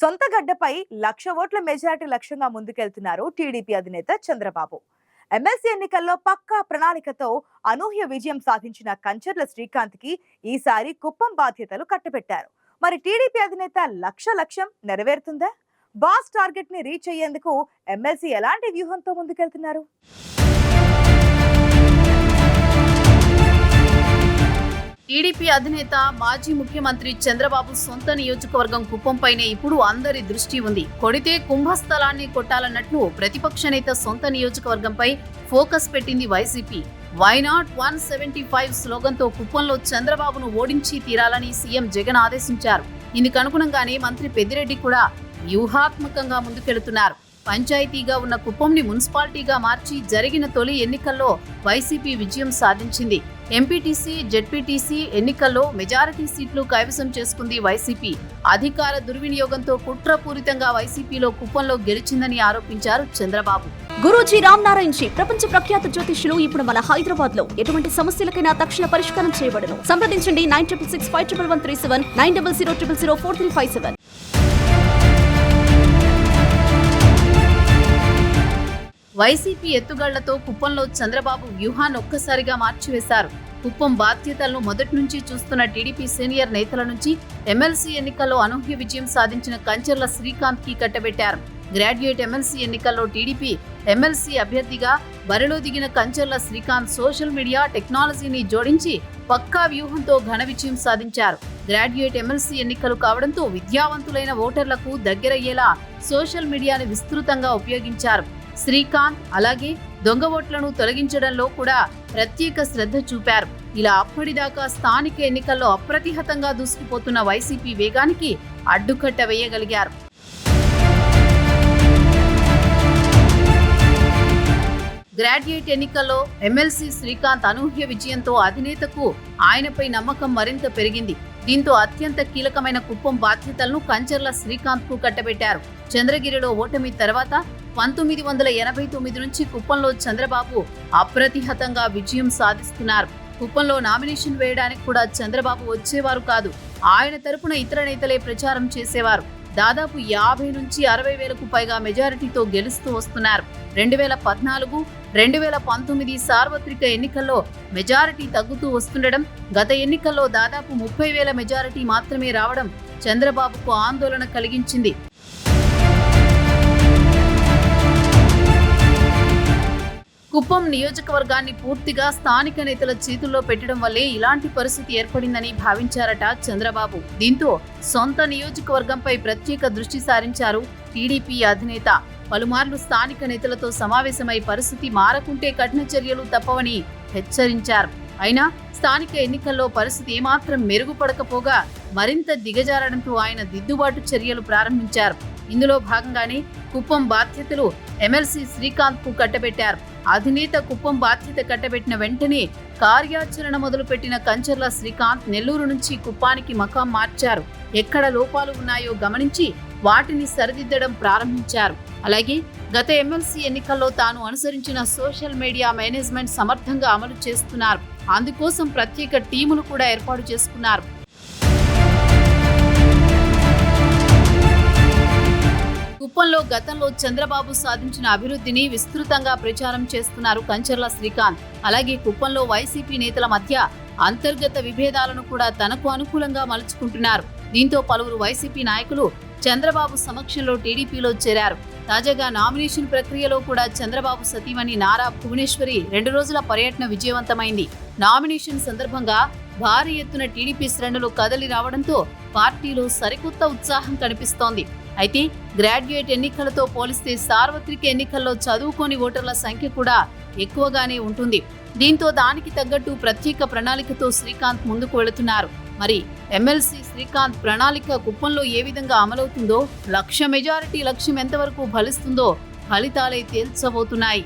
సొంత గడ్డపై 1,00,000 ఓట్ల మెజారిటీ లక్ష్యంగా ముందుకెళ్తున్నారు టీడీపీ అధినేత చంద్రబాబు. ఎమ్మెల్సీ ఎన్నికల్లో పక్కా ప్రణాళికతో అనూహ్య విజయం సాధించిన కంచర్ల శ్రీకాంత్ కి ఈసారి కుప్పం బాధ్యతలు కట్టబెట్టారు. మరి టీడీపీ అధినేత లక్ష్యం నెరవేరుతుందా? బాస్ టార్గెట్ ని రీచ్ అయ్యేందుకు ఎమ్మెల్సీ ఎలాంటి వ్యూహంతో ముందుకెళ్తున్నారు? టీడీపీ అధినేత మాజీ ముఖ్యమంత్రి చంద్రబాబు సొంత నియోజకవర్గం కుప్పంపైనే ఇప్పుడు అందరి దృష్టి ఉంది. కొడితే కుంభస్థలాన్ని కొట్టాలన్నట్లు ప్రతిపక్ష నేత సొంత నియోజకవర్గంపై ఫోకస్ పెట్టింది వైసీపీ. వై నాట్ 175 స్లోగన్తో కుప్పంలో చంద్రబాబును ఓడించి తీరాలని సీఎం జగన్ ఆదేశించారు. ఇందుకు అనుగుణంగానే మంత్రి పెద్దిరెడ్డి కూడా వ్యూహాత్మకంగా ముందుకెళ్తున్నారు. పంచాయతీగా ఉన్న కుప్పంని మున్సిపాలిటీగా మార్చి జరిగిన తొలి ఎన్నికల్లో వైసీపీ విజయం సాధించింది. ఎంపీటీసీ, జెడ్పీటీసీ ఎన్నికల్లో మెజారిటీ సీట్లు కైవసం చేసుకుంది వైసీపీ. అధికార దుర్వినియోగంతో కుట్రపూరితంగా వైసీపీలో కుప్పంలో గెలిచిందని ఆరోపించారు చంద్రబాబు. గురూజీ రామ్ నారాయణ్ జీ ప్రపంచ ప్రఖ్యాత జ్యోతిష్యులు ఇప్పుడు మన హైదరాబాద్ లో ఎటువంటి సమస్యలకైనా తక్షణ పరిష్కారం చేయబడును. సంప్రదించండి 96651137 9000004357. వైసీపీ ఎత్తుగళ్లతో కుప్పంలో చంద్రబాబు వ్యూహాన్ని ఒక్కసారిగా మార్చివేశారు. కుప్పం బాధ్యతలను మొదటి నుంచి చూస్తున్న టీడీపీ సీనియర్ నేతల నుంచి ఎమ్మెల్సీ ఎన్నికల్లో అనూహ్య విజయం సాధించిన కంచర్ల శ్రీకాంత్ కి కట్టబెట్టారు. గ్రాడ్యుయేట్ ఎమ్మెల్సీ ఎన్నికల్లో టీడీపీ ఎమ్మెల్సీ అభ్యర్థిగా బరిలో దిగిన కంచర్ల శ్రీకాంత్ సోషల్ మీడియా టెక్నాలజీని జోడించి పక్కా వ్యూహంతో ఘన విజయం సాధించారు. గ్రాడ్యుయేట్ ఎమ్మెల్సీ ఎన్నికలు కావడంతో విద్యావంతులైన ఓటర్లకు దగ్గరయ్యేలా సోషల్ మీడియాని విస్తృతంగా ఉపయోగించారు. శ్రీకాంత్ అలాగే దొంగ ఓట్లను తొలగించడంలో కూడా ప్రత్యేక శ్రద్ధ చూపారు. ఇలా అప్పటిదాకా స్థానిక ఎన్నికల్లో అప్రతిహతంగా దూసుకుపోతున్న వైసీపీ వేగానికి అడ్డుకట్ట వేయగలిగారు. గ్రాడ్యుయేట్ ఎన్నికల్లో ఎమ్మెల్సీ శ్రీకాంత్ అనూహ్య విజయంతో అధినేతకు ఆయనపై నమ్మకం మరింత పెరిగింది. దీంతో అత్యంత కీలకమైన కుప్పం బాధ్యతలను కంచర్ల శ్రీకాంత్ కు కట్టబెట్టారు. చంద్రగిరిలో ఓటమి తర్వాత 1989 నుంచి కుప్పంలో చంద్రబాబు అప్రతిహతంగా విజయం సాధిస్తున్నారు. కుప్పంలో నామినేషన్ వేయడానికి కూడా చంద్రబాబు వచ్చేవారు కాదు. ఆయన తరపున ఇతర నేతలే ప్రచారం చేసేవారు. దాదాపు 50 నుంచి 60 వేలకు పైగా మెజారిటీతో గెలుస్తూ వస్తున్నారు. 2014, 2019 సార్వత్రిక ఎన్నికల్లో మెజారిటీ తగ్గుతూ వస్తుండడం, గత ఎన్నికల్లో దాదాపు 30,000 మెజారిటీ మాత్రమే రావడం చంద్రబాబుకు ఆందోళన కలిగించింది. కుప్పం నియోజకవర్గాన్ని పూర్తిగా స్థానిక నేతల చేతుల్లో పెట్టడం వల్లే ఇలాంటి పరిస్థితి ఏర్పడిందని భావించారట చంద్రబాబు. దీంతో సొంత నియోజకవర్గంపై ప్రత్యేక దృష్టి సారించారు టీడీపీ అధినేత. పలుమార్లు స్థానిక నేతలతో సమావేశమై పరిస్థితి మారకుంటే కఠిన చర్యలు తప్పవని హెచ్చరించారు. అయినా స్థానిక ఎన్నికల్లో పరిస్థితి ఏమాత్రం మెరుగుపడకపోగా మరింత దిగజారడంతో ఆయన దిద్దుబాటు చర్యలు ప్రారంభించారు. ఇందులో భాగంగానే కుప్పం బాధ్యతలు ఎమ్మెల్సీ శ్రీకాంత్ కు కట్టబెట్టారు. అధినేత కుప్పం బాధ్యత కట్టబెట్టిన వెంటనే కార్యాచరణ మొదలుపెట్టిన కంచర్ల శ్రీకాంత్ నెల్లూరు నుంచి కుప్పానికి మకాం మార్చారు. ఎక్కడ లోపాలు ఉన్నాయో గమనించి వాటిని సరిదిద్దడం ప్రారంభించారు. అలాగే గత ఎమ్మెల్సీ ఎన్నికల్లో తాను అనుసరించిన సోషల్ మీడియా మేనేజ్మెంట్ సమర్థంగా అమలు చేస్తున్నారు. అందుకోసం ప్రత్యేక టీములు కూడా ఏర్పాటు చేసుకున్నారు. కుప్పంలో గతంలో చంద్రబాబు సాధించిన అభివృద్ధిని విస్తృతంగా ప్రచారం చేస్తున్నారు కంచర్ల శ్రీకాంత్. అలాగే కుప్పంలో వైసీపీ నేతల మధ్య అంతర్గత విభేదాలను కూడా తనకు అనుకూలంగా మలుచుకుంటున్నారు. దీంతో పలువురు వైసీపీ నాయకులు చంద్రబాబు సమక్షంలో టీడీపీలో చేరారు. తాజాగా నామినేషన్ ప్రక్రియలో కూడా చంద్రబాబు సతీమణి నారా భువనేశ్వరి 2 రోజుల పర్యటన విజయవంతమైంది. నామినేషన్ సందర్భంగా భారీ ఎత్తున టీడీపీ శ్రేణులు కదలి రావడంతో పార్టీలో సరికొత్త ఉత్సాహం కనిపిస్తోంది. అయితే గ్రాడ్యుయేట్ ఎన్నికలతో పోలిస్తే సార్వత్రిక ఎన్నికల్లో చదువుకోని ఓటర్ల సంఖ్య కూడా ఎక్కువగానే ఉంటుంది. దీంతో దానికి తగ్గట్టు ప్రత్యేక ప్రణాళికతో శ్రీకాంత్ ముందుకు వెళుతున్నారు. మరి ఎమ్మెల్సీ శ్రీకాంత్ ప్రణాళిక కుప్పంలో ఏ విధంగా అమలవుతుందో, 1,00,000 మెజారిటీ లక్ష్యం ఎంతవరకు ఫలిస్తుందో ఫలితాలే తేల్చబోతున్నాయి.